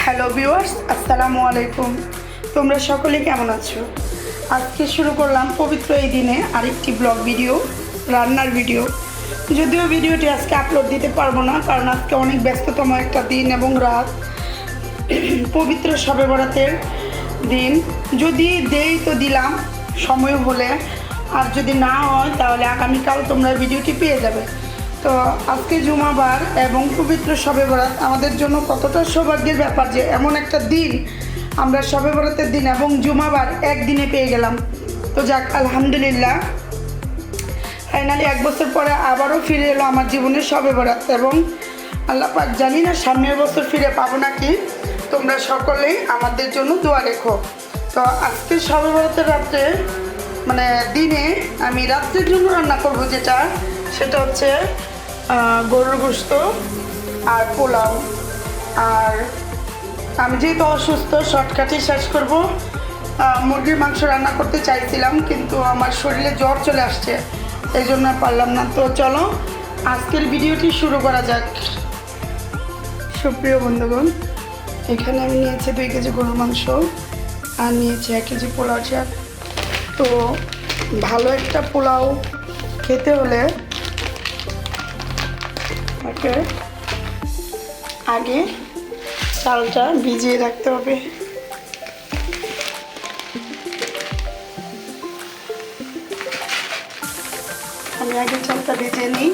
Hello viewers, আসসালামু আলাইকুম। তোমরা সকলে কেমন আছো? আজকে শুরু করলাম পবিত্র এই দিনে আরেকটি ব্লগ ভিডিও, রান্নার ভিডিও। যদিও ভিডিওটি আজকে আপলোড দিতে পারবো না, কারণ আজকে অনেক ব্যস্ততম একটা দিন এবং রাত, পবিত্র শবে বরাতের দিন। যদি দেই তো দিলাম সময় হলে, আর যদি না হয় তাহলে আগামীকাল তোমরা ভিডিওটি পেয়ে যাবে। তো আজকে জুমাবার এবং পবিত্র শবে বরাত আমাদের জন্য কতটা সৌভাগ্যের ব্যাপার যে এমন একটা দিন আমরা শবে বরাতের দিন এবং জুমাবার একদিনে পেয়ে গেলাম। তো যাক, আলহামদুলিল্লাহ, ফাইনালি 1 বছর পরে আবারও ফিরে এলো আমার জীবনের শবে বরাত, এবং আল্লাহ পাক জানি না সামনের বছর ফিরে পাবো নাকি। তোমরা সকলেই আমাদের জন্য দোয়া রেখো। তো আজকে শবে বরাতের রাত্রে দিনে আমি রাত্রের জন্য রান্না করবো, সেটা হচ্ছে গরুর গোশত আর পোলাও। আর আমি যেহেতু অসুস্থ, শর্টকাটে শেষ করব। মুরগির মাংস রান্না করতে চাইছিলাম, কিন্তু আমার শরীরে জ্বর চলে আসছে, এই জন্য পারলাম না। তো চলো আজকের ভিডিওটি শুরু করা যাক। সুপ্রিয় বন্ধুগণ, এখানে আমি নিয়েছি 2 কেজি গরুর মাংস আর নিয়েছি 1 কেজি পোলাও চাল। তো ভালো একটা পোলাও খেতে হলে আগে চালটা ভিজিয়ে রাখতে হবে। আমি আগে চালটা ভিজিয়ে নিই।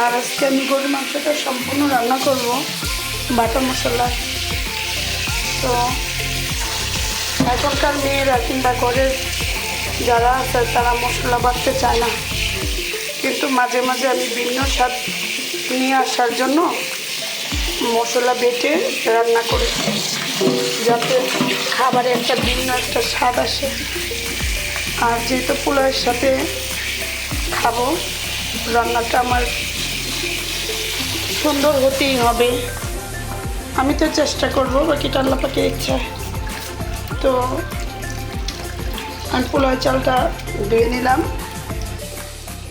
আর আজকে আমি গরুর মাংসটা সম্পূর্ণ রান্না করব বাটা মশলা। তো এখনকার মেয়েরা কিংবা ঘরের যারা আছে তারা মশলা বাটতে চায় না, কিন্তু মাঝে মাঝে আমি ভিন্ন স্বাদ নিয়ে আসার জন্য মশলা বেটে রান্না করি, যাতে খাবারে একটা ভিন্ন একটা স্বাদ আসে। আর যেহেতু পোলাওয়ের সাথে খাবো, রান্নাটা আমার সুন্দর হতেই হবে। আমি তো চেষ্টা করবো, বাকিটা আল্লাহ পাকের ইচ্ছা। তো আমি পোলাও চালটা ধুয়ে নিলাম।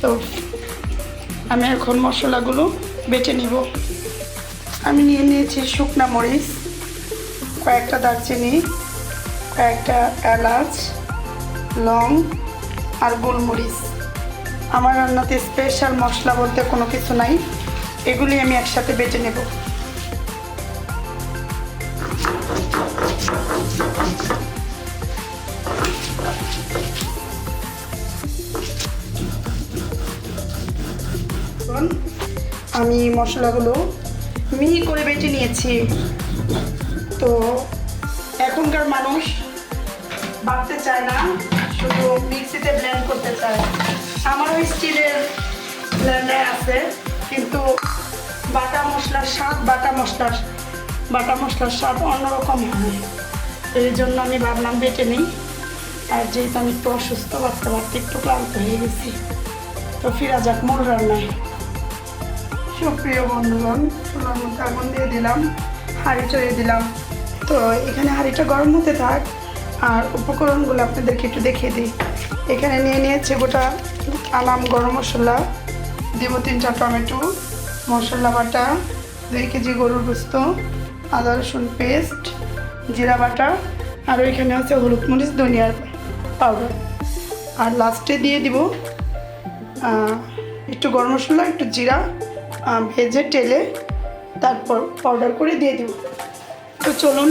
তো আমি এখন মশলাগুলো বেটে নিব। আমি নিয়ে নিয়েছি শুকনা মরিচ, কয়েকটা দারচিনি, কয়েকটা এলাচ, লং আর গোলমরিচ। আমার রান্নাতে স্পেশাল মশলা বলতে কোনো কিছু নাই, এগুলি আমি একসাথে বেটে নেব। আমি মশলাগুলো মিহি করে বেটে নিয়েছি। তো এখনকার মানুষ বাটতে চায় না, শুধু মিক্সিতে ব্লেন্ড করতে চায়। আমারও স্টিলের ব্লেন্ডার আছে, কিন্তু বাটা মশলার স্বাদ অন্যরকম হয়। এই জন্য আমি ভাবলাম বেটে নিই। আর যেহেতু আমি একটু অসুস্থ, বাড়তে বাড়তে একটু ক্লান্ত হয়ে গেছি, তো ফিরা যাক মূল রান্নায়। সুপ্রিয় বন্ধুগণ, চুলার মধ্যে আগুন দিয়ে দিলাম, হাঁড়ি চড়িয়ে দিলাম। তো এখানে হাঁড়িটা গরম হতে থাক, আর উপকরণগুলো আপনাদেরকে একটু দেখিয়ে দিই। এখানে নিয়ে নিয়েছে গোটা আলাম গরম মশলা, দিব 3-4 টমেটো, মশলা বাটা, 2 কেজি গরুর গোশত, আদা রসুন পেস্ট, জিরা বাটা, আর ওইখানে আছে হলুদ মরিচ ধনিয়ার পাউডার। আর লাস্টে দিয়ে দিব একটু গরম মশলা, একটু জিরা ভেজে টেলে তারপর পাউডার করে দিয়ে দিব। তো চলুন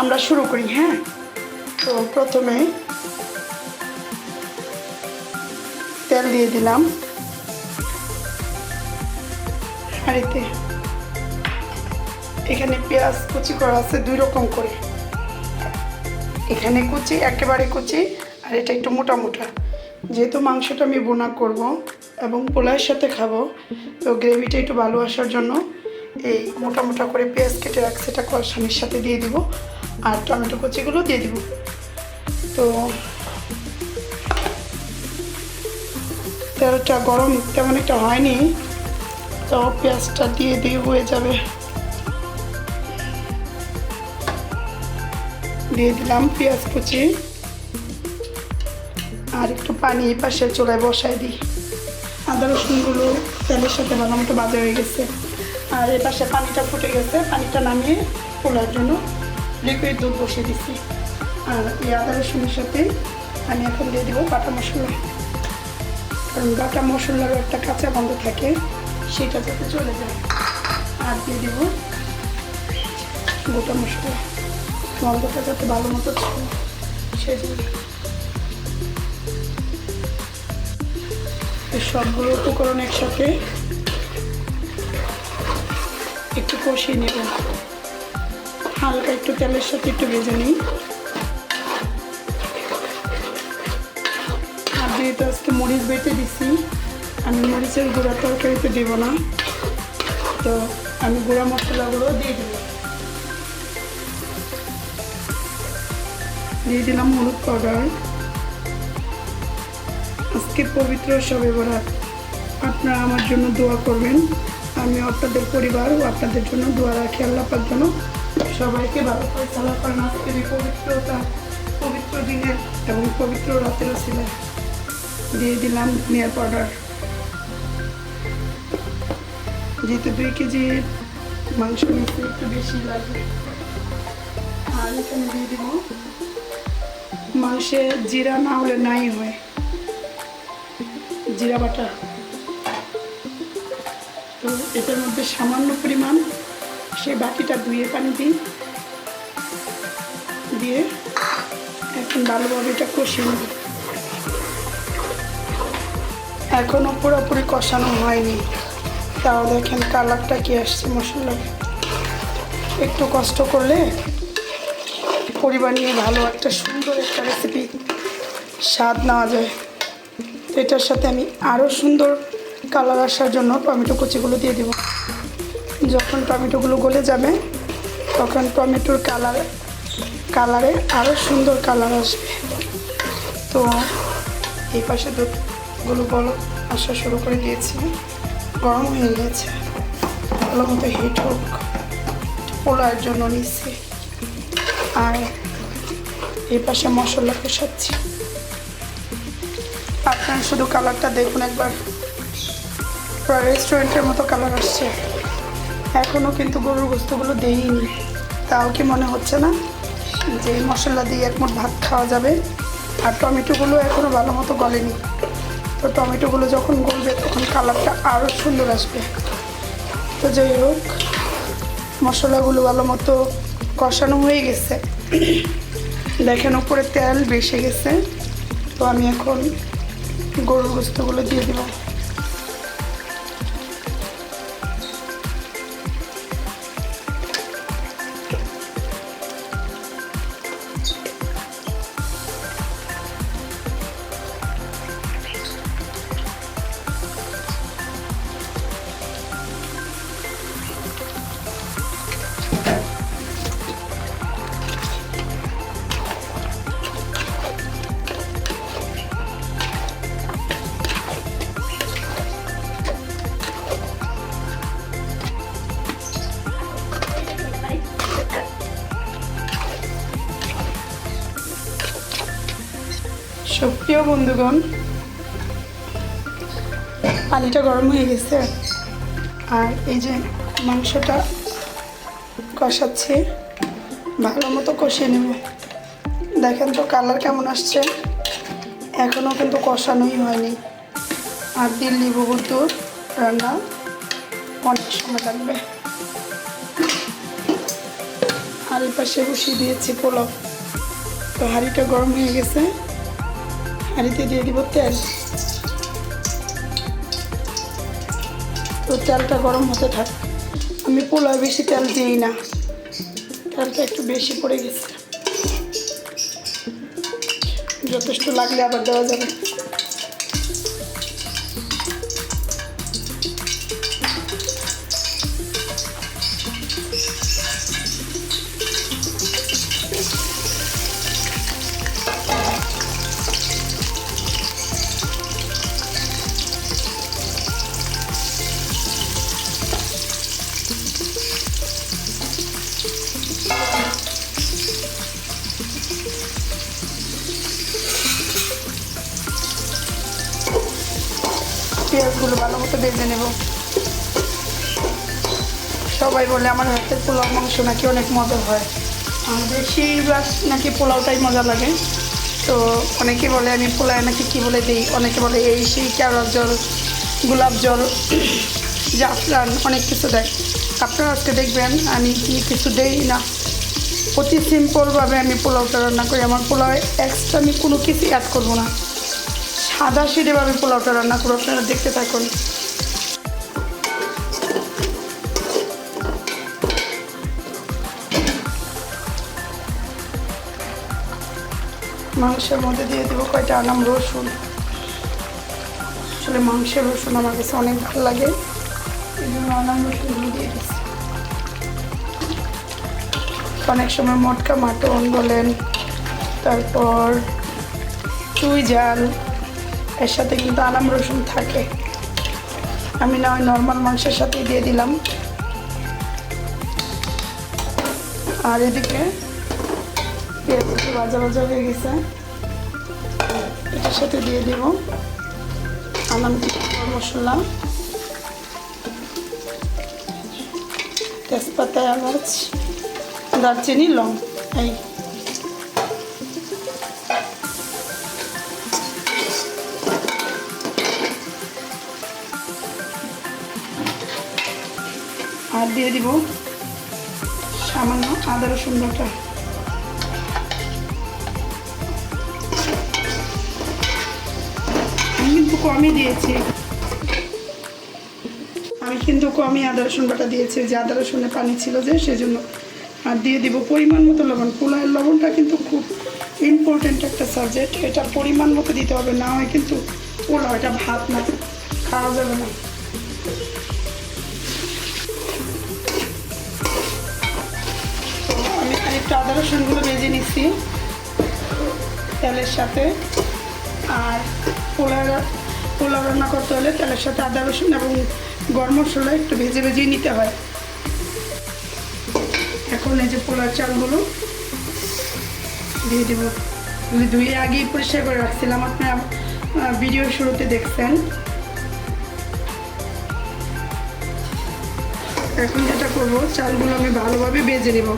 আমরা শুরু করি। হ্যাঁ, তো প্রথমে তেল দিয়ে দিলাম হাঁড়িতে। এখানে পেঁয়াজ কুচি করা আছে 2 রকম করে, এখানে কুচি, একেবারে কুচি, আর এটা একটু মোটা মোটা। যেহেতু মাংসটা আমি বোনা করব এবং পোলাওয়ের সাথে খাবো, তো গ্রেভিটা একটু ভালো আসার জন্য এই মোটা মোটা করে পেঁয়াজ কেটে রাখছি, এটা কষানির সাথে দিয়ে দিব। আর টমেটো কুচিগুলো দিয়ে দিব। তো তেলটা গরম তেমন একটা হয়নি, তো পেঁয়াজটা দিয়ে হয়ে যাবে। দিয়ে দিলাম পেঁয়াজ কুচি, আর একটু পানি পাশে চুলায় বসাই দিই। আদা রসুনগুলো তেলের সাথে ভালো মতো ভাজা হয়ে গেছে। আর এর পাশে পানিটা ফুটে গেছে, পানিটা নামিয়ে পোলার জন্য লিকুইড দুধ বসিয়ে দিচ্ছি। আর এই আদা রসুনের সাথে আমি এখন দিয়ে দেবো বাটা মশলা, কারণ বাটা মশলারও একটা কাঁচা গন্ধ থাকে, সেটা যাতে চলে যায়। আর দিয়ে দেবো গোটা মশলা, গন্ধটা যাতে ভালো মতো ছিল সেই জন্য। সবগুলো উপকরণ একসাথে একটু কষিয়ে নেব, হালকা একটু তেলের সাথে একটু ভেজে নিই। আর যেহেতু আজকে মরিচ বেটে দিছি, আমি মরিচের গুঁড়া তরকারিতে দেবো না, তো আমি গুঁড়া মশলাগুলো দিয়ে দেবো। দিয়ে দিলাম হলুদ পাউডার। আজকে পবিত্র শবে বরাত, আপনারা আমার জন্য দোয়া করবেন। আমি আপনাদের পরিবার ও আপনাদের জন্য দোয়া রাখি। আল্লাহ পাক যেন সবাইকে ভালো ফয়সালা করেন আজকের এই পবিত্র দিনের এবং পবিত্র রাতেরও ছিল। দিয়ে দিলাম ধনিয়ার পাউডার। যেহেতু 2 কেজি মাংস নিতে একটু বেশি লাগবে। আর এখানে দিয়ে দিব, মাংসে জিরা না হলে নাই হয়, জিরা বাটা। তো এটার মধ্যে সামান্য পরিমাণ সেই বাটিটা ধুয়ে পানি দিই, দিয়ে এখন ভালোভাবে এটা কষিয়ে নেব। এখনও পুরোপুরি কষানো হয়নি, তাও দেখেন কালারটা কি আসছে মশলার। একটু কষ্ট করলে পরিবার নিয়ে ভালো একটা সুন্দর একটা রেসিপি স্বাদ নেওয়া যায়। এটার সাথে আমি আরও সুন্দর কালার আসার জন্য টমেটো কুচিগুলো দিয়ে দেব। যখন টমেটোগুলো গলে যাবে তখন টমেটোর কালারে আরও সুন্দর কালার আসবে। তো এই পাশে দুধগুলো বলো আসা শুরু করে দিয়েছি, গরম হয়ে গেছে, ভালো মতো হিট হোক, পোলার জন্য নিচ্ছি। আর এই পাশে মশলা কষাচ্ছি। আপনারা শুধু কালারটা দেখুন একবার, পুরো রেস্টুরেন্টের মতো কালার আসছে। এখনও কিন্তু গরুর গোস্তগুলো দেইনি, তাও কি মনে হচ্ছে না যে মশলা দিয়ে এক মুঠ ভাত খাওয়া যাবে? আর টমেটোগুলো এখনও ভালো মতো গলেনি, তো টমেটোগুলো যখন গলবে তখন কালারটা আরও সুন্দর আসবে। তো যাই হোক, মশলাগুলো ভালো মতো কষানো হয়ে গেছে, দেখেন উপরে তেল বেশি গেছে। তো আমি এখন গরুর গোস্তগুলো দিয়ে দিব। সুপ্রিয় বন্ধুগণ, পানিটা গরম হয়ে গেছে, আর এই যে মাংসটা কষাচ্ছি, ভালো মতো কষিয়ে নেব। দেখেন তো কালার কেমন আসছে, এখনও কিন্তু কষানোই হয়নি। আর দিল্লি বুবুর দুধ রান্না অনেক সময় লাগবে। আর এই পাশে বসিয়ে দিয়েছি পোলাও। তো হাঁড়িটা গরম হয়ে গেছে, হাঁড়িতে দিয়ে দিব তেল। তো তেলটা গরম হতে থাক। আমি পোলাও বেশি তেল দিই না, তেলটা একটু বেশি পড়ে গেছে, যথেষ্ট লাগলে আবার দেওয়া যাবে। মাছগুলো ভালো মতো ভেজে নেব। সবাই বলে আমার হাতের পোলাও মাংস নাকি অনেক মজা হয়, আর বেশিরভাগ নাকি পোলাওটাই মজা লাগে। তো অনেকে বলে আমি পোলায় নাকি কী বলে দিই, অনেকে বলে এই সেই কেওড়ার জল, গোলাপ জল, জাফরান, অনেক কিছু দেয়। আপনারা আজকে দেখবেন আমি কি কিছু দেই না, অতি সিম্পলভাবে আমি পোলাওটা রান্না করি। আমার পোলাও এক্সট্রা আমি কোনো কিছু অ্যাড করবো না, সাদা সিধেভাবে পোলাওটা রান্না করবো। আপনারা দেখতে থাকুন। মাংসের মধ্যে দিয়ে দেবো কয়টা আনাম রসুন। আসলে মাংসের রসুন আমার কাছে অনেক ভালো লাগে, এই জন্য আনাম রসুনগুলো দিয়ে দিচ্ছি। অনেক সময় মটকা মাটন বলেন, তারপর চুই ঝাল, এর সাথে কিন্তু আনাম রসুন থাকে। আমি না হয় নর্মাল মাংসের সাথেই দিয়ে দিলাম। আর এদিকে পেঁয়াজ ভাজা ভাজা হয়ে গেছে, এটার সাথে দিয়ে দিব আনাম মশলা, তেজপাতা, এলাচ, দারচিনি, লং। এই আর দিয়ে দিব সামান্য আদা রসুন বাটা। আমি কিন্তু কমই দিয়েছি, আদা রসুন বাটা দিয়েছি, যে আদা রসুনে পানি ছিল যে সেজন্য। আর দিয়ে দিব পরিমাণ মতো লবণ। পোলাওয়ের লবণটা কিন্তু খুব ইম্পর্টেন্ট একটা সাবজেক্ট, এটা পরিমাণ মতো দিতে হবে, না হয় কিন্তু পোলাও এটা ভাত না, খাওয়া যাবে না। তো আমি আরেকটু আদা রসুনগুলো ভেজে নিচ্ছি তেলের সাথে। আর পোলাও রান্না করতে হলে তেলের সাথে আদা রসুন এবং গরম মশলা একটু ভেজে ভেজেই নিতে হয়। এখন এই যে পোলার চালগুলো দিয়ে দেবো, ধুয়ে আগেই পরিষ্কার করে রাখছিলাম, আপনারা ভিডিও শুরুতে দেখছেন। এখন যেটা করবো, চালগুলো আমি ভালোভাবে ভেজে নেব।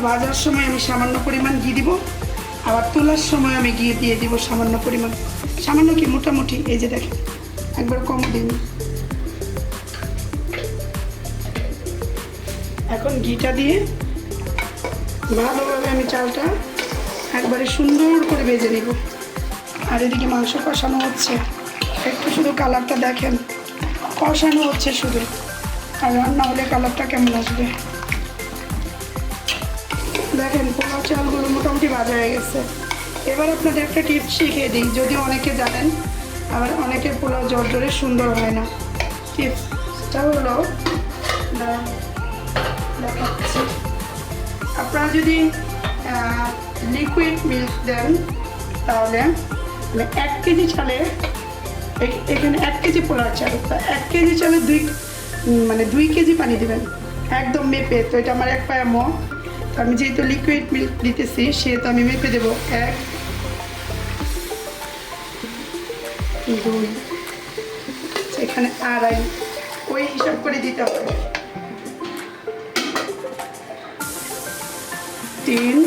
ভাজার সময় আমি সামান্য পরিমাণ ঘি দিব, আবার তোলার সময় আমি ঘি দিয়ে দিব সামান্য পরিমাণ, সামান্য কি মোটামুটি, এই যে দেখেন একবার কম দিন। এখন ঘিটা দিয়ে ভালোভাবে আমি চালটা একবারে সুন্দর করে ভেজে নিব। আর এদিকে মাংস কষানো হচ্ছে, একটু শুধু কালারটা দেখেন, কষানো হচ্ছে শুধু, আর রান্না হলে কালারটা কেমন আসবে দেখেন। পোলাও চালগুলো মোটামুটি ভাজা হয়ে গেছে। এবার আপনাদের একটা টিপস শিখিয়ে দিই, যদিও অনেকে জানেন, আবার অনেকের পোলাও জর্জরে সুন্দর হয় না। টিপসটা হলো দেখাচ্ছি, আপনারা যদি লিকুইড মিল্ক দেন তাহলে 1 কেজি চালে, এখানে 1 কেজি পোলাও চাল, 1 কেজি চালে 2 কেজি পানি দেবেন একদম মেপে। তো এটা আমার 1 পায়া মগ, তো আমি যেহেতু লিকুইড মিল্ক দিতেছি সেহেতু আমি মেপে দেবো 1, 2, এখানে 2.5, ওই হিসাব করে দিতে হবে, 3,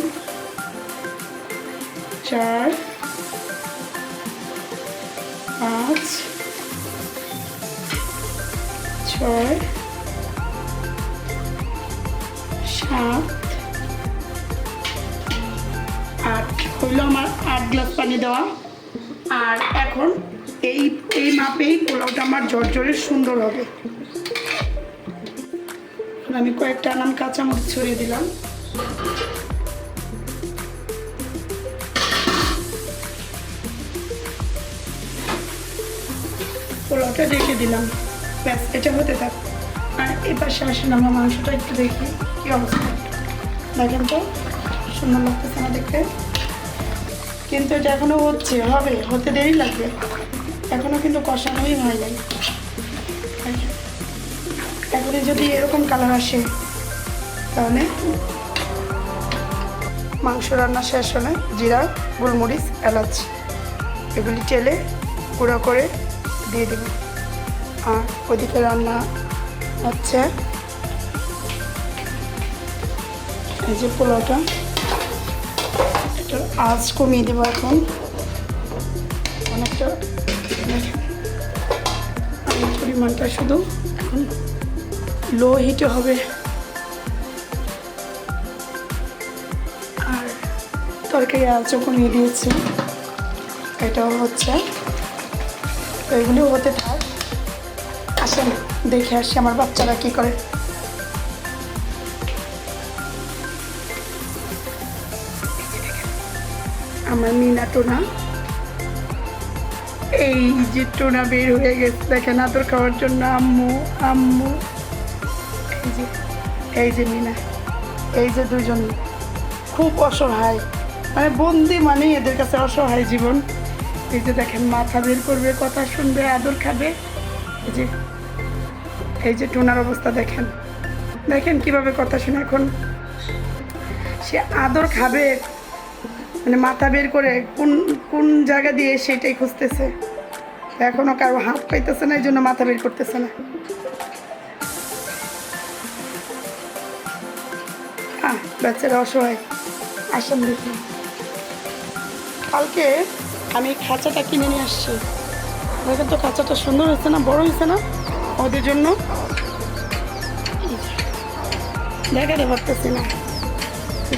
4, 5, 6, 7, 8 হইল আমার 8 গ্লাস পানি দেওয়া। আর এখন এই মাপেই পোলাওটা আমার ঝরঝরে সুন্দর হবে। আমি কয়েকটা আনাম কাঁচামরিচ ছড়িয়ে দিলাম। পোলাওটা রেখে দিলাম, ব্যাস এটা হতে থাক। আর এ পাশে আসেন, আমরা মাংসটা একটু দেখি কী অবস্থা। দেখেন তো সুন্দর লাগতেছে না দেখতে, কিন্তু এটা এখনও হতে দেরি লাগবে, এখনও কিন্তু কষানোই হয় নাই। এখনই যদি এরকম কালার আসে তাহলে মাংস রান্না শেষ হলে জিরা, গোলমরিচ, এলাচ এগুলি তেলে গুঁড়ো করে দিয়ে দেবো। আর ওদিকে রান্না হচ্ছে, এই যে পোলাওটা, একটু আঁচ কমিয়ে দেবো এখন অনেকটা। আর পরিমাণটা শুধু এখন লো হিটে হবে। আর তরকারি আঁচও কমিয়ে দিয়েছি, এটাও হচ্ছে। তো এগুলো হতে থাক, আসেন দেখে আসি আমার বাচ্চারা কী করে। আমার মিনা টোনা, এই যে টোনা বের হয়ে গেছে দেখেন আদর খাওয়ার জন্য। আম্মু আম্মু, এই যে মিনা, এই যে দুজন খুব অসহায়, মানে বন্দি মানে এদের কাছে অসহায় জীবন। এই যে দেখেন মাথা বের করবে, কথা শুনবে, আদর খাবে। এই যে টোনার অবস্থা দেখেন, দেখেন কিভাবে কথা শুনে। এখন সে আদর খাবে মানে মাথা বের করে কোন কোন জায়গা দিয়ে সেটাই খুঁজতেছে। এখনো কারো হাত পাইতেছে না, এই জন্য মাথা বের করতেছে না। বাচ্চারা অসহায়। আসেন দেখি, কালকে আমি খাঁচাটা কিনে নিয়ে আসছি। দেখেন তো খাঁচাটা সুন্দর হয়েছে না, বড় হয়েছে না ওদের জন্য। দেখাতে পারতেছি না,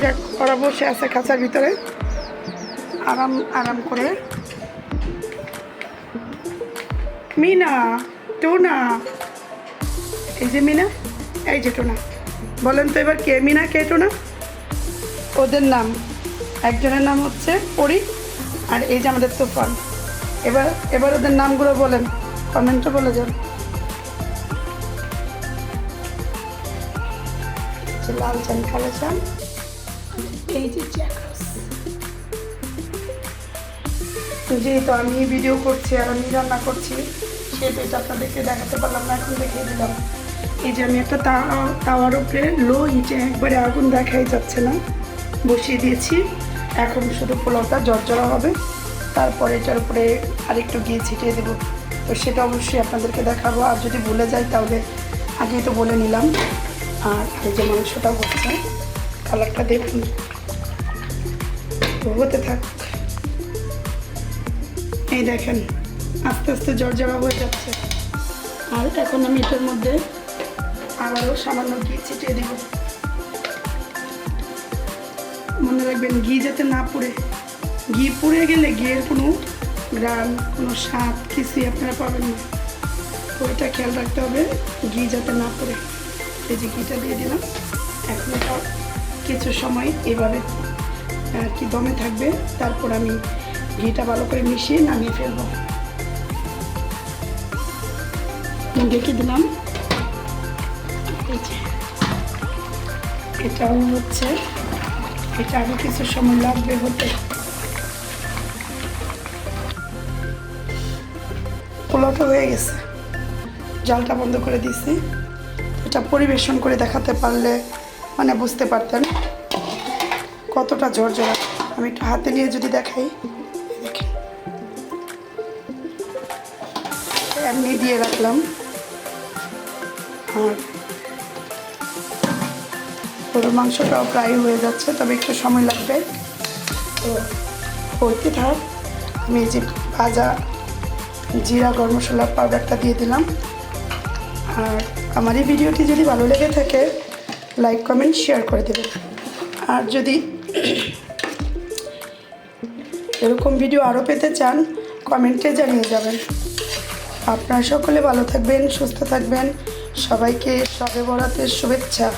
দেখ ওরা বসে আছে খাঁচার ভিতরে আরাম আরাম করে। মিনা, টোনা, এই যে মিনা, এই যে টোনা। বলেন তো এবার কে মিনা কে টোনা? ওদের নাম, একজনের নাম হচ্ছে পরি, আর এই যে আমাদের তুফান। এবার ওদের নামগুলো বলেন, কমেন্টে বলে যান। লাল চান, কালো চান, এই যে জ্যাকরস। যেহেতু আমি ভিডিও করছি আর আমি রান্না করছি, সেটা আপনাদেরকে দেখাতে পারলাম না, এখন দেখিয়ে দিলাম। এই যে আমি একটা তাওয়ার উপরে লো হিটে, একবারে আগুন দেখাই যাচ্ছে না, বসিয়ে দিয়েছি। এখন শুধু পোলাওটা জর্জরা হবে, তারপরে এটার উপরে আরেকটু ঘি ছিটিয়ে দেবো। তো সেটা অবশ্যই আপনাদেরকে দেখাবো, আর যদি ভুলে যাই তাহলে আগেই তো বলে নিলাম। আর এই যে মাংসটা হচ্ছে, কালারটা দেখুন, হতে থাক। এই দেখেন আস্তে আস্তে জর্জরা হয়ে যাচ্ছে। আর এখন আমি এটার মধ্যে আবারও সামান্য ঘি ছিটিয়ে দেব। মনে রাখবেন ঘি যাতে না পুড়ে, ঘি পুড়ে গেলে ঘিয়ের কোনো গ্রান, কোনো স্বাদ কিছুই আপনারা পাবেন না। তো এটা খেয়াল রাখতে হবে, ঘি যাতে না পুড়ে। এই যে ঘিটা দিয়ে দিলাম, এখন এটা কিছু সময় এভাবে আর কি দমে থাকবে। তারপর আমি ঘিটা ভালো করে মিশিয়ে নামিয়ে ফেলবো। ঢেকে দিলাম। এই যে এটাও হচ্ছে, এটা আরও কিছু সময় লাগবে হতে। পোলাওটা হয়ে গেছে, জালটা বন্ধ করে দিয়েছি। এটা পরিবেশন করে দেখাতে পারলে মানে বুঝতে পারতেন কতটা ঝরঝরা। আমি একটু হাতে নিয়ে যদি দেখাই, দেখেন এমনি দিয়ে রাখলাম। আর পুরো মাংসটাও প্রায় হয়ে যাচ্ছে, তবে একটু সময় লাগবে। তো হইতে থাক। আমি এই যে ভাজা জিরা গরম মশলা পাউডারটা দিয়ে দিলাম। আর আমার এই ভিডিওটি যদি ভালো লেগে থাকে লাইক কমেন্ট শেয়ার করে দেবেন। আর যদি এরকম ভিডিও আরও পেতে চান কমেন্টে জানিয়ে যাবেন। আপনারা সকলে ভালো থাকবেন, সুস্থ থাকবেন। সবাইকে শবে বরাতের শুভেচ্ছা।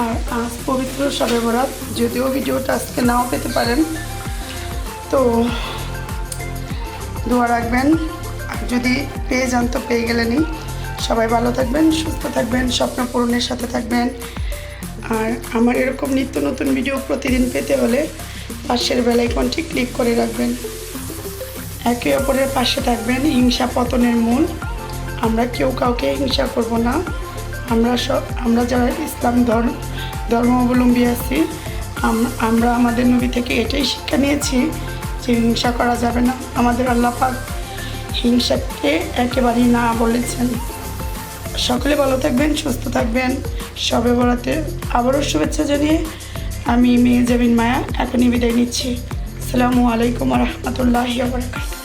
আর আজ পবিত্র শবে বরাত, যদিও ভিডিওটা আজকে নাও পেতে পারেন, তো দোয়া রাখবেন। আর যদি পেয়ে যান তো পেয়ে গেলেনই। সবাই ভালো থাকবেন, সুস্থ থাকবেন, স্বপ্ন পূরণের সাথে থাকবেন। আর আমার এরকম নিত্য নতুন ভিডিও প্রতিদিন পেতে হলে পাশের বেল আইকনটি ক্লিক করে রাখবেন। একে অপরের পাশে থাকবেন। হিংসা পতনের মূল। আমরা কেউ কাউকে হিংসা করব না। আমরা যারা ইসলাম ধর্মাবলম্বী আছি, আমরা আমাদের নবী থেকে এটাই শিক্ষা নিয়েছি যে হিংসা করা যাবে না। আমাদের আল্লাহ পাক হিংসাকে একেবারেই না বলেছেন। সকলে ভালো থাকবেন, সুস্থ থাকবেন। সবে বরাতে আবারও শুভেচ্ছা জানিয়ে আমি মেয়ে জাবিন মায়া এখনই বিদায় নিচ্ছি। আসসালামু আলাইকুম ওয়া রাহমাতুল্লাহি ওয়া বারাকাতুহু।